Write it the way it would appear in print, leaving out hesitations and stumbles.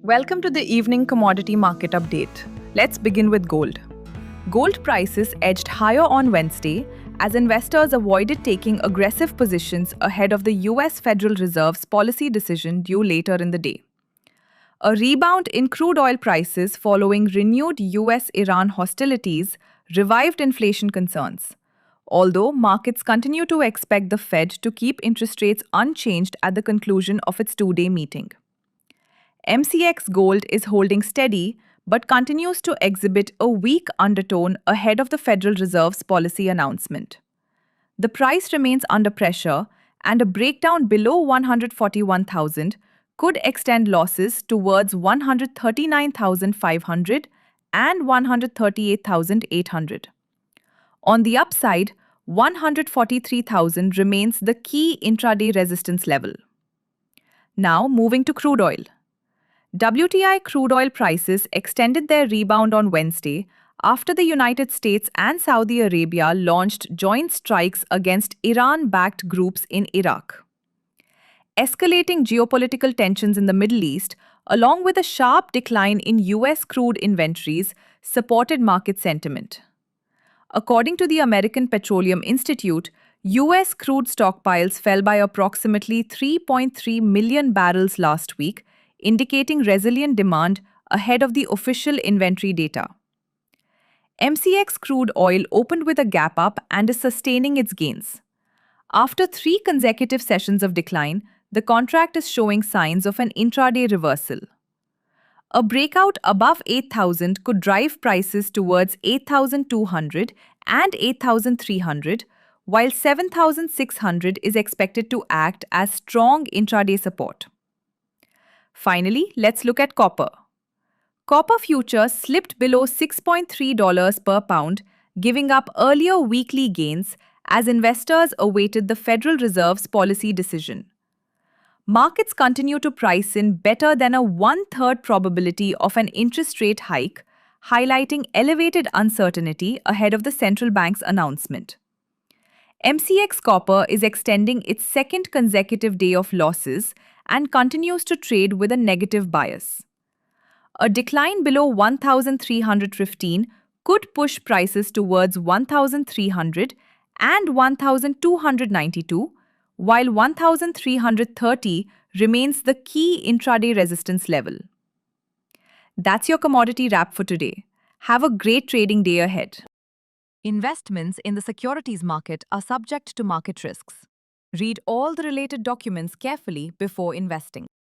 Welcome to the evening commodity market update. Let's begin with gold. Gold prices edged higher on Wednesday as investors avoided taking aggressive positions ahead of the US Federal Reserve's policy decision due later in the day. A rebound in crude oil prices following renewed US-Iran hostilities revived inflation concerns, although markets continue to expect the Fed to keep interest rates unchanged at the conclusion of its two-day meeting. MCX Gold is holding steady but continues to exhibit a weak undertone ahead of the Federal Reserve's policy announcement. The price remains under pressure, and a breakdown below 141,000 could extend losses towards 139,500 and 138,800. On the upside, 143,000 remains the key intraday resistance level. Now, moving to crude oil. WTI crude oil prices extended their rebound on Wednesday after the United States and Saudi Arabia launched joint strikes against Iran-backed groups in Iraq. Escalating geopolitical tensions in the Middle East, along with a sharp decline in US crude inventories, supported market sentiment. According to the American Petroleum Institute, US crude stockpiles fell by approximately 3.3 million barrels last week, indicating resilient demand ahead of the official inventory data. MCX crude oil opened with a gap up and is sustaining its gains. After 3 consecutive sessions of decline, the contract is showing signs of an intraday reversal. A breakout above 8,000 could drive prices towards 8,200 and 8,300, while 7,600 is expected to act as strong intraday support. Finally, let's look at copper. Copper futures slipped below $6.3 per pound, giving up earlier weekly gains as investors awaited the Federal Reserve's policy decision. Markets continue to price in better than a one-third probability of an interest rate hike, highlighting elevated uncertainty ahead of the central bank's announcement. MCX Copper is extending its second consecutive day of losses and continues to trade with a negative bias. A decline below 1,315 could push prices towards 1,300 and 1,292, while 1,330 remains the key intraday resistance level. That's your commodity wrap for today. Have a great trading day ahead. Investments in the securities market are subject to market risks. Read all the related documents carefully before investing.